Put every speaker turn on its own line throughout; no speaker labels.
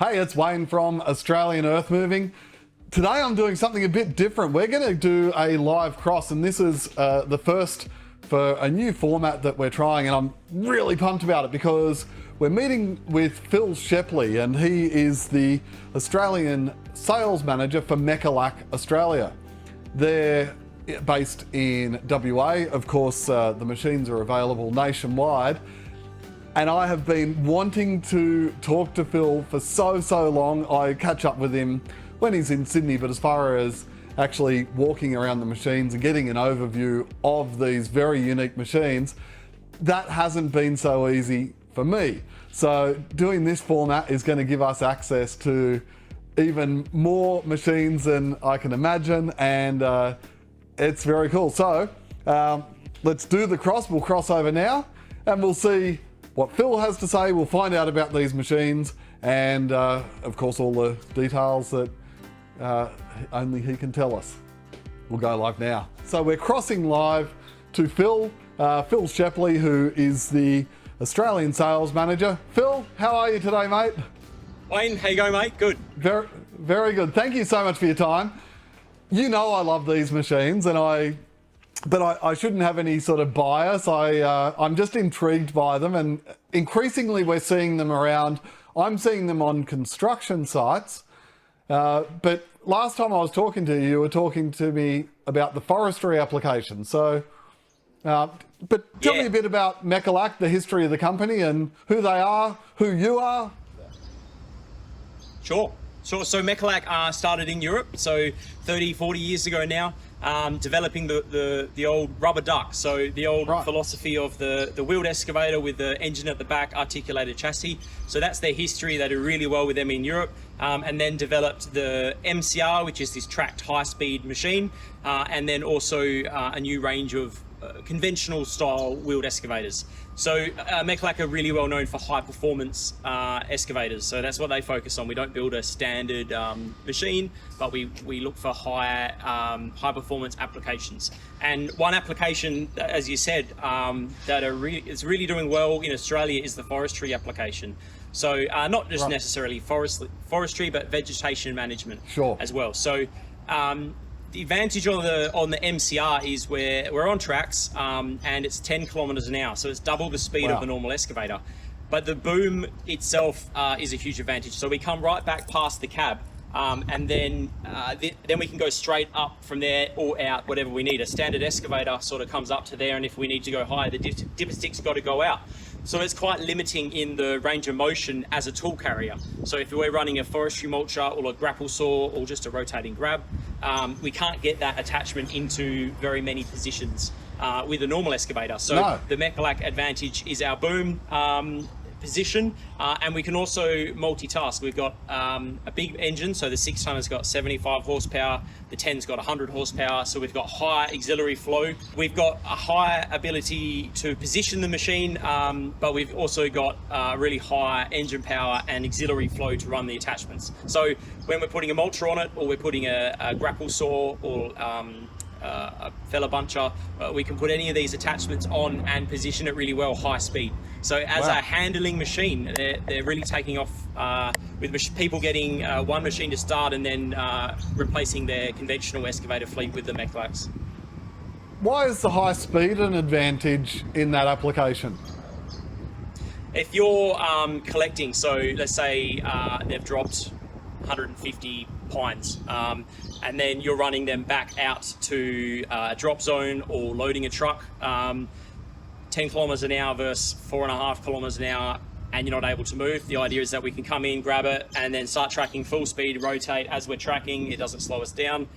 Hey, it's Wayne from Australian Earthmoving. Today I'm doing something a bit different. We're going to do a live cross, and this is the first for a new format that we're trying, and I'm really pumped about it because we're meeting with Phil Shepley, and he is the Australian sales manager for Mecalac Australia. They're based in WA. Of course, the machines are available nationwide. And I have been wanting to talk to Phil for so long. I catch up with him when he's in Sydney, but as far as actually walking around the machines and getting an overview of these very unique machines, that hasn't been so easy for me. So doing this format is going to give us access to even more machines than I can imagine, and it's very cool. So let's do the cross. We'll cross over now and we'll see what Phil has to say. We'll find out about these machines and of course all the details that only he can tell us. We'll go live now. So we're crossing live to Phil Shepley, who is the Australian sales manager. Phil, how are you today, mate?
Wayne, how you going, mate? Good.
Very, very good. Thank you so much for your time. You know I love these machines, and I shouldn't have any sort of bias. I'm just intrigued by them, and increasingly we're seeing them around. I'm seeing them on construction sites, but last time I was talking to you, you were talking to me about the forestry application. So, but tell me a bit about Mecalac, the history of the company, and who they are, who you are.
Sure. So Mecalac started in Europe, so 30, 40 years ago now, developing the old rubber duck. So the old philosophy of the wheeled excavator with the engine at the back, articulated chassis. So that's their history. They do really well with them in Europe, and then developed the MCR, which is this tracked high-speed machine, and then also a new range of conventional style wheeled excavators. So Mecalac are really well known for high performance excavators. So that's what they focus on. We don't build a standard machine, but we look for high performance applications. And one application, as you said, that is really doing well in Australia is the forestry application. So not just necessarily forestry, but vegetation management as well. So the advantage on the MCR is we're on tracks and it's 10 kilometers an hour, so it's double the speed of a normal excavator. But the boom itself is a huge advantage. So we come right back past the cab, and then we can go straight up from there or out, whatever we need. A standard excavator sort of comes up to there, and if we need to go higher, the dipper stick's got to go out. So it's quite limiting in the range of motion as a tool carrier. So if we're running a forestry mulcher or a grapple saw or just a rotating grab, we can't get that attachment into very many positions with a normal excavator. So the Mecalac advantage is our boom position, and we can also multitask. We've got a big engine, so the 6-tonner's got 75 horsepower, the 10's got 100 horsepower, so we've got high auxiliary flow. We've got a high ability to position the machine, but we've also got really high engine power and auxiliary flow to run the attachments. So when we're putting a mulcher on it, or we're putting a grapple saw, or a fella buncher, we can put any of these attachments on and position it really well, high speed. So as a handling machine, they're really taking off with people getting one machine to start and then replacing their conventional excavator fleet with the Mecalacs.
Why is the high speed an advantage in that application?
If you're collecting, so let's say they've dropped 150 pines, and then you're running them back out to a drop zone or loading a truck, 10 kilometers an hour versus 4.5 kilometers an hour, and you're not able to move. The idea is that we can come in, grab it, and then start tracking full speed, rotate as we're tracking. It doesn't slow us down.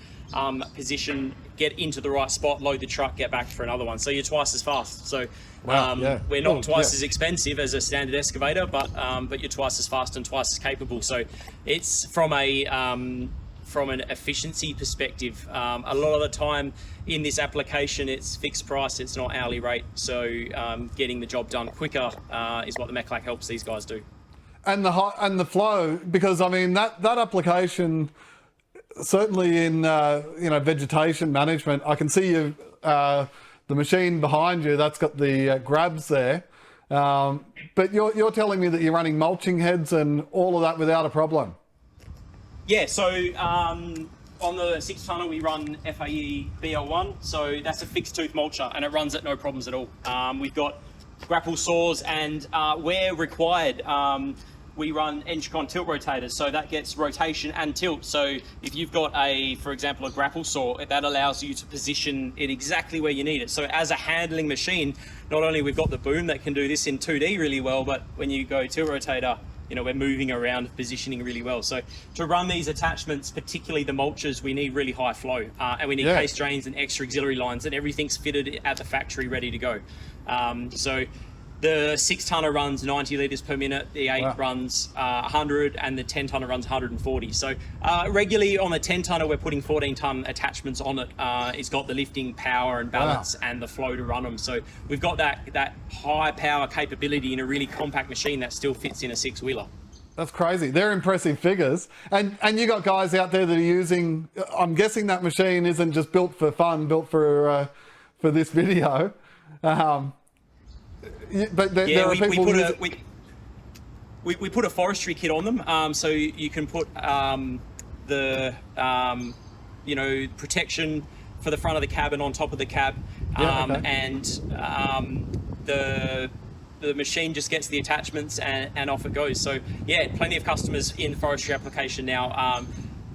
Position, get into the right spot, load the truck, get back for another one. So you're twice as fast. So we're not twice as expensive as a standard excavator, but you're twice as fast and twice as capable. So it's from an efficiency perspective. A lot of the time in this application, it's fixed price, it's not hourly rate. So getting the job done quicker is what the Mecalac helps these guys do.
And the flow, because I mean that application, certainly in vegetation management, I can see you the machine behind you that's got the grabs there. But you're telling me that you're running mulching heads and all of that without a problem.
Yeah, so on the 6-tonner we run FAE BL1, so that's a fixed tooth mulcher and it runs at no problems at all. We've got grapple saws and where required, we run Engicon tilt rotators, so that gets rotation and tilt. So if you've got for example, a grapple saw, that allows you to position it exactly where you need it. So as a handling machine, not only we've got the boom that can do this in 2D really well, but when you go tilt rotator, we're moving around, positioning really well. So to run these attachments, particularly the mulchers, we need really high flow, and we need case drains and extra auxiliary lines, and everything's fitted at the factory ready to go. So the 6-tonner runs 90 litres per minute, the 8 runs 100, and the 10-tonner runs 140. So regularly on the 10-tonner, we're putting 14-ton attachments on it. It's got the lifting power and balance and the flow to run them. So we've got that high power capability in a really compact machine that still fits in a 6-wheeler.
That's crazy. They're impressive figures. And you got guys out there that are using, I'm guessing that machine isn't just built for fun, built for this video. But there are people we put a forestry kit on them, so you can put the protection for the front of the cabin on top of the cab, and the machine just gets the attachments and off it goes. So yeah, plenty of customers in the forestry application now.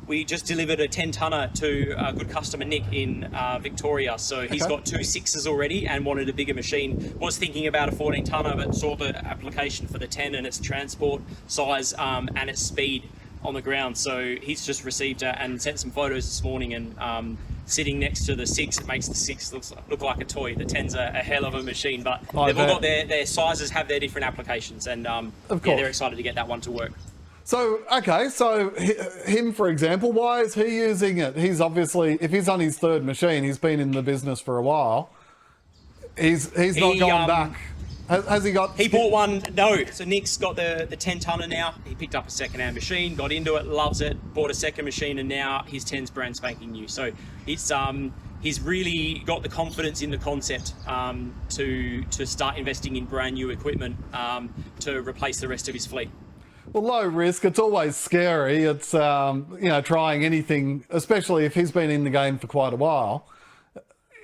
We just delivered a 10-tonner to a good customer, Nick, in Victoria. So he's got 2 6s already and wanted a bigger machine. Was thinking about a 14-tonner, but saw the application for the 10 and its transport size and its speed on the ground. So he's just received it and sent some photos this morning. And sitting next to the 6, it makes the 6 look like a toy. The 10's a hell of a machine, but they've all got their sizes, have their different applications, and they're excited to get that one to work. So, so him, for example, why is he using it? He's obviously, if he's on his 3rd machine, he's been in the business for a while. He's not gone back. Has he got...
He bought one, no. So Nick's got the 10-tonner now. He picked up a second-hand machine, got into it, loves it, bought a second machine, and now his 10's brand spanking new. So he's really got the confidence in the concept to start investing in brand new equipment to replace the rest of his fleet.
Well, low risk. It's always scary. It's, trying anything, especially if he's been in the game for quite a while.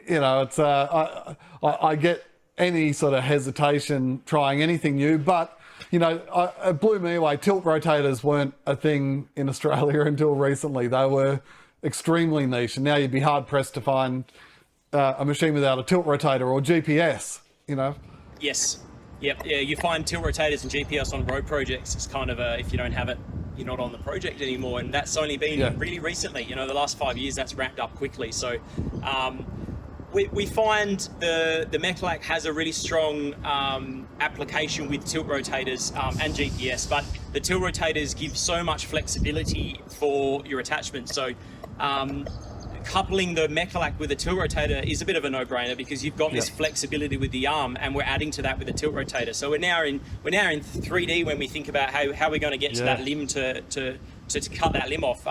It's, I get any sort of hesitation trying anything new, but, it blew me away. Tilt rotators weren't a thing in Australia until recently. They were extremely niche, and now you'd be hard pressed to find a machine without a tilt rotator or GPS,
Yes. Yep, yeah, you find tilt rotators and GPS on road projects. It's kind of if you don't have it, you're not on the project anymore. And that's only been really recently. The last 5 years, that's ramped up quickly. So we find the Mecalac has a really strong application with tilt rotators and GPS, but the tilt rotators give so much flexibility for your attachment. So coupling the Mecalac with a tilt rotator is a bit of a no-brainer because you've got this flexibility with the arm, and we're adding to that with a tilt rotator. So we're now in 3D when we think about how we're going to get to that limb to cut that limb off.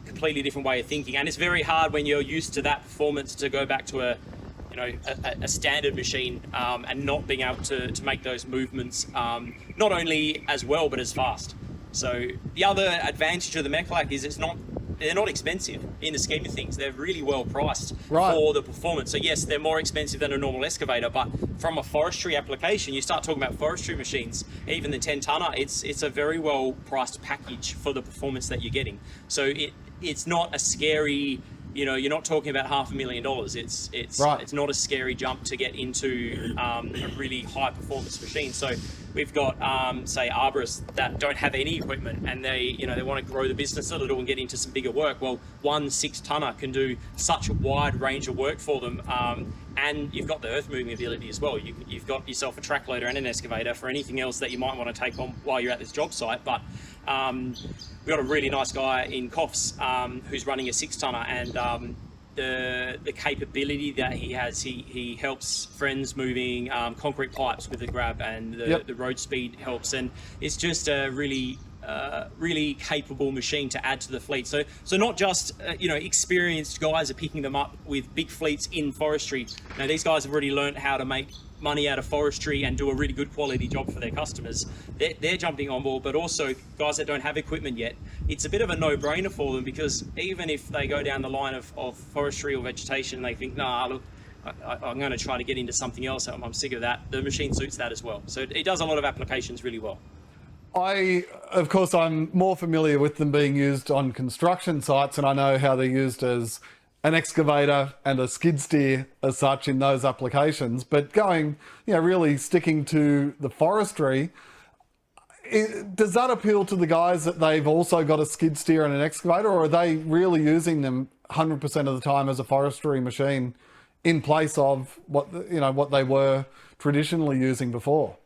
Completely different way of thinking, and it's very hard when you're used to that performance to go back to a standard machine and not being able to make those movements not only as well but as fast. So the other advantage of the Mecalac is they're not expensive in the scheme of things. They're really well priced for the performance. So yes, they're more expensive than a normal excavator, but from a forestry application, you start talking about forestry machines, even the 10-tonner, it's a very well priced package for the performance that you're getting. So it's not a scary, you're not talking about $500,000. It's not a scary jump to get into a really high performance machine. So we've got, say, arborists that don't have any equipment and they want to grow the business a little and get into some bigger work. Well, one 6-tonner can do such a wide range of work for them. And you've got the earth moving ability as well. You've got yourself a track loader and an excavator for anything else that you might want to take on while you're at this job site. But we've got a really nice guy in Coffs who's running a 6-tonner, and the capability that he has, he helps friends moving concrete pipes with the grab, and the road speed helps, and it's just a really really capable machine to add to the fleet. So not just experienced guys are picking them up with big fleets in forestry. Now these guys have already learned how to make money out of forestry and do a really good quality job for their customers. They're jumping on board, but also guys that don't have equipment yet. It's a bit of a no-brainer for them, because even if they go down the line of forestry or vegetation, they think, nah, look, I'm going to try to get into something else. I'm sick of that. The machine suits that as well. So it does a lot of applications really well.
Of course, I'm more familiar with them being used on construction sites, and I know how they're used as an excavator and a skid steer as such in those applications. But going, really sticking to the forestry, does that appeal to the guys that they've also got a skid steer and an excavator, or are they really using them 100% of the time as a forestry machine in place of what they were traditionally using before?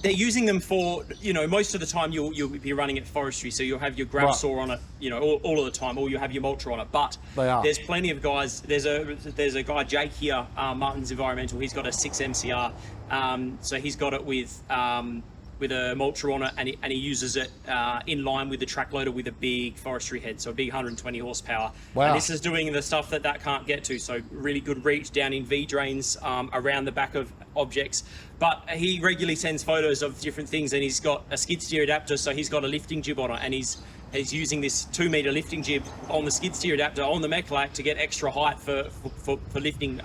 They're using them for, most of the time you'll be running it forestry, so you'll have your grab saw on it, all of the time, or you have your mulcher on it. But there's plenty of guys. There's a guy, Jake here, Martin's Environmental. He's got a 6 MCR, so he's got it with a mulcher on it, and he uses it in line with the track loader with a big forestry head, so a big 120 horsepower. Wow. And this is doing the stuff that can't get to, so really good reach down in V drains around the back of objects. But he regularly sends photos of different things, and he's got a skid steer adapter, so he's got a lifting jib on it, and he's using this 2-meter lifting jib on the skid steer adapter on the Mecalac to get extra height for lifting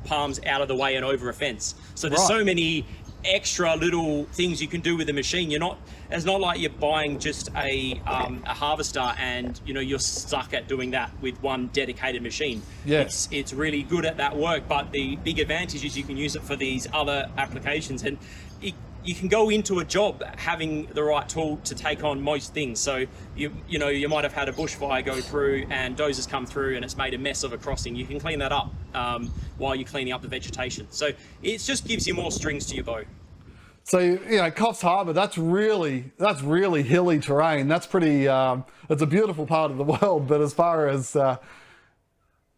palms out of the way and over a fence. So there's so many extra little things you can do with the machine. It's not like you're buying just a harvester and you're stuck at doing that with one dedicated machine. Yes, it's really good at that work, but the big advantage is you can use it for these other applications, and you can go into a job having the right tool to take on most things. So you might have had a bushfire go through and dozers come through and it's made a mess of a crossing. You can clean that up while you're cleaning up the vegetation. So it just gives you more strings to your bow.
So Coffs Harbour, that's really hilly terrain. That's pretty. It's a beautiful part of the world, but as far as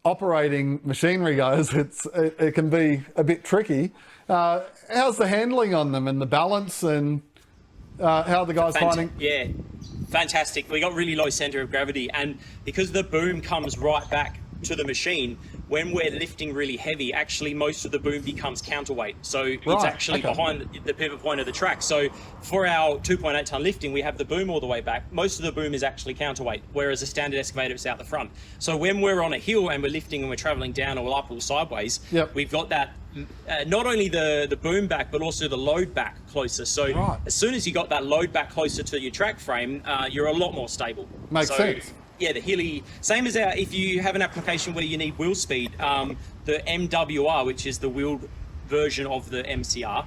operating machinery goes, it can be a bit tricky. How's the handling on them and the balance, and how are the guys finding?
Yeah, fantastic. We got really low centre of gravity, and because the boom comes right back to the machine, when we're lifting really heavy, actually most of the boom becomes counterweight. So it's actually behind the pivot point of the track. So for our 2.8 ton lifting, we have the boom all the way back. Most of the boom is actually counterweight, whereas a standard excavator is out the front. So when we're on a hill and we're lifting and we're traveling down or up or sideways, we've got that, not only the boom back, but also the load back closer. So as soon as you got that load back closer to your track frame, you're a lot more stable.
Makes sense.
Yeah, the hilly, same as if you have an application where you need wheel speed, the MWR, which is the wheeled version of the MCR,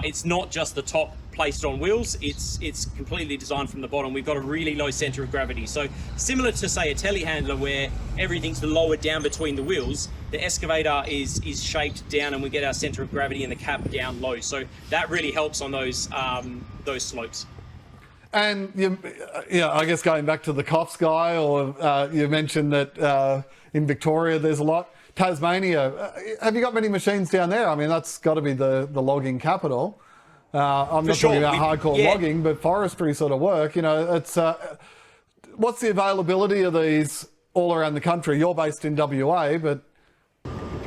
it's not just the top placed on wheels, it's completely designed from the bottom. We've got a really low center of gravity. So similar to, say, a telehandler where everything's lowered down between the wheels, the excavator is shaped down and we get our center of gravity in the cab down low. So that really helps on those slopes.
And I guess going back to the Coffs guy, or you mentioned that in Victoria there's a lot. Tasmania, have you got many machines down there? I mean, that's got to be the logging capital. I'm not talking about hardcore logging, but forestry sort of work. It's what's the availability of these all around the country? You're based in WA, but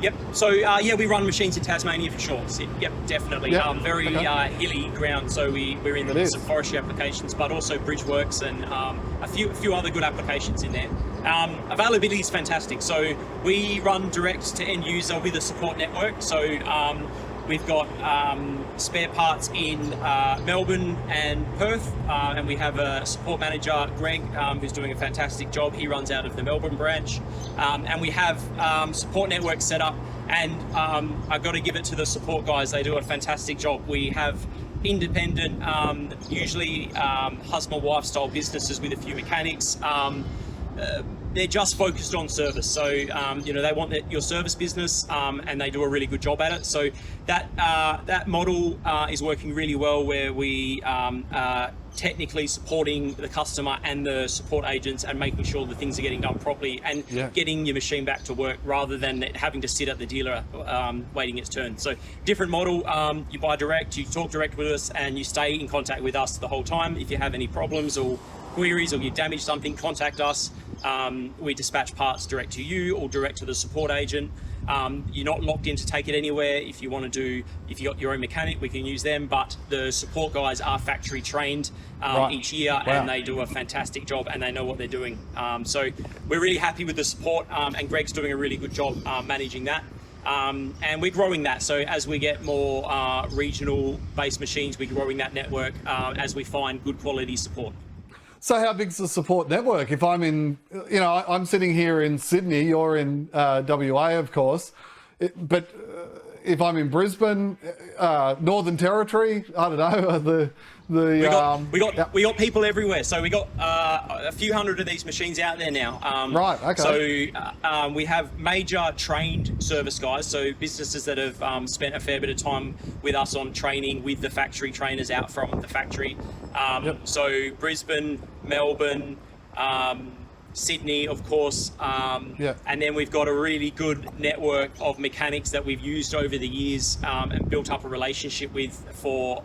Yep. So we run machines in Tasmania for sure. So, yep, definitely. Yep. Very hilly ground. So we're in some forestry applications, but also bridge works and a few other good applications in there. Availability is fantastic. So we run direct to end user with a support network. So we've got spare parts in Melbourne and Perth, and we have a support manager, Greg, who's doing a fantastic job. He runs out of the Melbourne branch, and we have support networks set up, and I've got to give it to the support guys. They do a fantastic job. We have independent, usually husband-wife style businesses with a few mechanics, they're just focused on service. So, you know, they want your service business, and they do a really good job at it. So that model is working really well, where we technically supporting the customer and the support agents and making sure the things are getting done properly and getting your machine back to work rather than it having to sit at the dealer waiting its turn. So different model, you buy direct, you talk direct with us, and you stay in contact with us the whole time. If you have any problems or queries or you damage something, contact us. We dispatch parts direct to you or direct to the support agent. You're not locked in to take it anywhere. If you got your own mechanic, we can use them, but the support guys are factory trained each year, and they do a fantastic job and they know what they're doing. So we're really happy with the support, and Greg's doing a really good job managing that. And we're growing that. So as we get more regional based machines, we're growing that network as we find good quality support.
So how big's the support network? If I'm in, you know, I'm sitting here in Sydney, you're in WA, of course, but if I'm in Brisbane, Northern Territory, I don't know,
we got people everywhere. So we got a few hundred of these machines out there now.
Right. Okay.
So we have major trained service guys. So businesses that have spent a fair bit of time with us on training with the factory trainers out from the factory. So Brisbane, Melbourne, Sydney, of course, and then we've got a really good network of mechanics that we've used over the years and built up a relationship with for.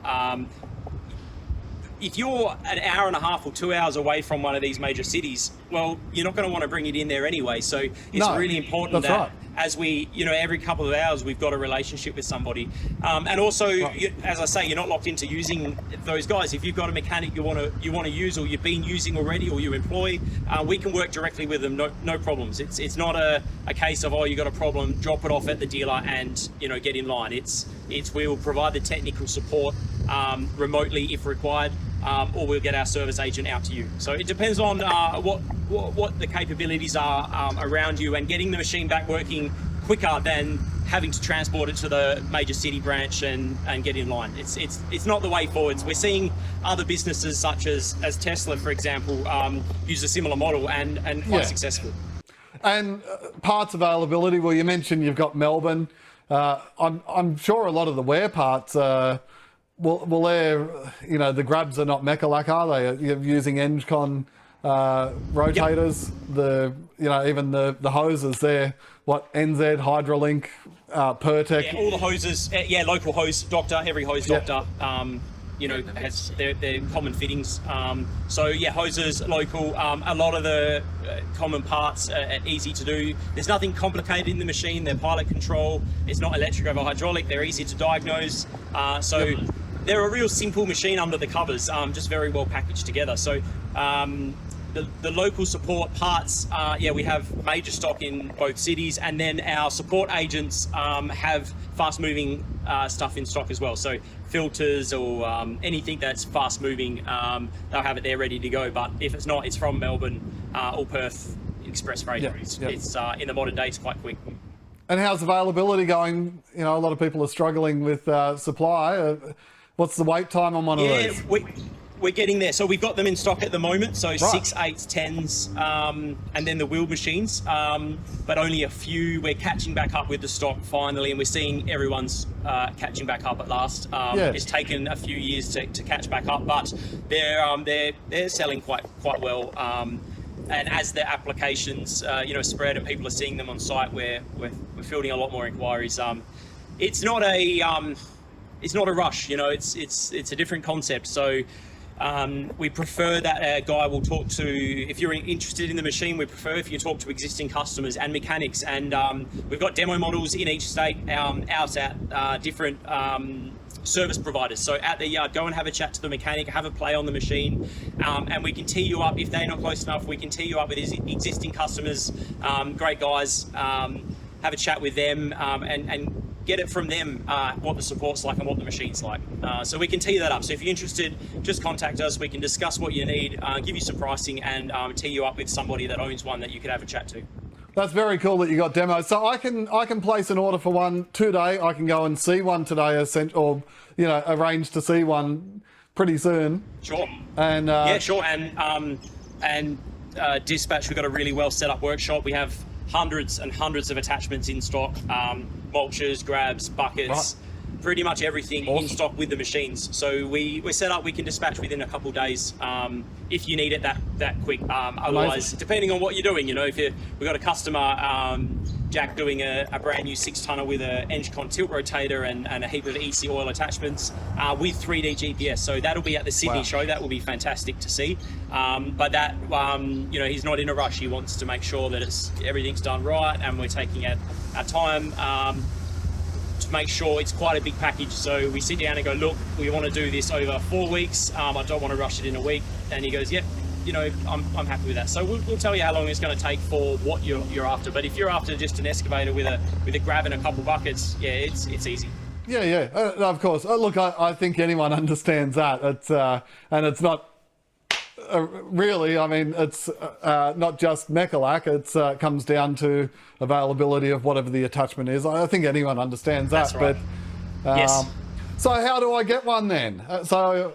If you're an hour and a half or 2 hours away from one of these major cities, well, you're not going to want to bring it in there anyway. So it's really important that as we, you know, every couple of hours, we've got a relationship with somebody. And also, as I say, you're not locked into using those guys. If you've got a mechanic you want to use, or you've been using already, or you employ, we can work directly with them. No problems. It's not a case of, oh, you got a problem, drop it off at the dealer and, you know, get in line. It's we will provide the technical support remotely if required. Or we'll get our service agent out to you. So it depends on what the capabilities are around you, and getting the machine back working quicker than having to transport it to the major city branch and get in line. It's not the way forwards. We're seeing other businesses such as Tesla, for example, use a similar model and quite successful.
And parts availability. Well, you mentioned you've got Melbourne. I'm sure a lot of the wear parts. Well, they're, you know, the grabs are not Mecalac, are they? You're using Engcon rotators. Even the hoses there. What, NZ, Hydrolink, Pertec?
Yeah, all the hoses. Local hose doctor. Every hose doctor. Has their common fittings. Hoses local. A lot of the common parts are easy to do. There's nothing complicated in the machine. They're pilot control. It's not electric over hydraulic. They're easy to diagnose. They're a real simple machine under the covers, just very well packaged together. So the local support parts, we have major stock in both cities, and then our support agents have fast moving stuff in stock as well. So filters or anything that's fast moving, they'll have it there ready to go. But if it's not, it's from Melbourne or Perth express freight. It's in the modern day, it's quite quick.
And how's availability going? You know, a lot of people are struggling with supply. What's the wait time on one of these?
We're getting there. So we've got them in stock at the moment. So 6, 8s, 10s, and then the wheeled machines. But only a few. We're catching back up with the stock finally, and we're seeing everyone's catching back up at last. It's taken a few years to catch back up, but they're selling quite well. And as the applications spread and people are seeing them on site, we're fielding a lot more inquiries. It's not a rush, you know. It's a different concept. So we prefer that a guy will talk to, if you're interested in the machine, we prefer if you talk to existing customers and mechanics. And we've got demo models in each state out at different service providers. So at the yard, go and have a chat to the mechanic, have a play on the machine, and we can tee you up. If they're not close enough, we can tee you up with existing customers, great guys, have a chat with them, and get it from them what the support's like and what the machine's like. So we can tee that up. So if you're interested, just contact us. We can discuss what you need, give you some pricing, and tee you up with somebody that owns one that you could have a chat to.
That's very cool that you got demos. So I can place an order for one today. I can go and see one today, or arrange to see one pretty soon.
Sure.
And
sure. And dispatch. We've got a really well set up workshop. We have hundreds and hundreds of attachments in stock, mulchers, grabs, buckets, pretty much everything in stock with the machines. So we're set up, we can dispatch within a couple of days if you need it that quick. Otherwise, depending on what you're doing, if we've got a customer, Jack, doing a brand new 6-tonner with a Engcon tilt rotator and a heap of EC oil attachments with 3D GPS. So that'll be at the Sydney show. That will be fantastic to see. But that, he's not in a rush. He wants to make sure that everything's done right, and we're taking our time to make sure. It's quite a big package. So we sit down and go, look, we want to do this over 4 weeks. I don't want to rush it in a week. And he goes, yep. I'm happy with that. So we'll tell you how long it's going to take for what you're after. But if you're after just an excavator with a grab and a couple buckets, yeah, it's easy.
Yeah. Of course. Look, I think anyone understands that. It's and it's not really. I mean, it's not just Mecalac. It comes down to availability of whatever the attachment is. I think anyone understands that.
That's right.
But
yes.
So how do I get one then? So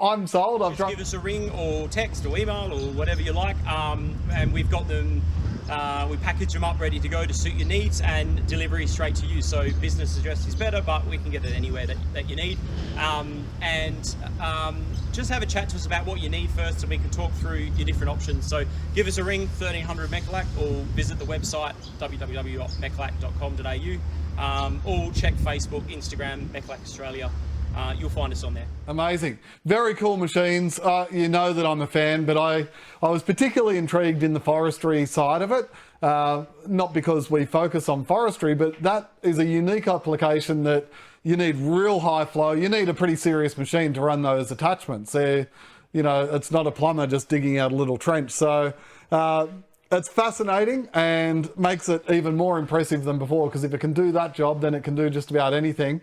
I'm sold.
Just give us a ring or text or email or whatever you like, and we've got them. We package them up ready to go to suit your needs, and delivery straight to you. So business address is better, but we can get it anywhere that you need. Just have a chat to us about what you need first, and we can talk through your different options. So give us a ring, 1300 Mecalac, or visit the website www.mecalac.com.au. Or check Facebook, Instagram, Mecalac Australia. You'll find us on there.
Amazing. Very cool machines. You know that I'm a fan, but I was particularly intrigued in the forestry side of it. Not because we focus on forestry, but that is a unique application that you need real high flow. You need a pretty serious machine to run those attachments. It's not a plumber just digging out a little trench. So it's fascinating and makes it even more impressive than before, because if it can do that job, then it can do just about anything.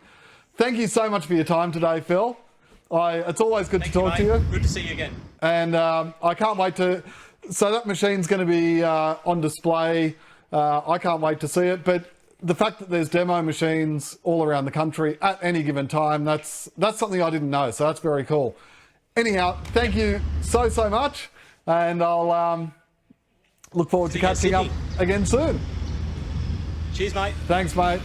Thank you so much for your time today, Phil. It's always good to talk to you.
Good to see you again.
And I can't wait to... So that machine's going to be on display. I can't wait to see it. But the fact that there's demo machines all around the country at any given time, that's something I didn't know. So that's very cool. Anyhow, thank you so much. And I'll look forward to catching up again soon.
Cheers, mate.
Thanks, mate.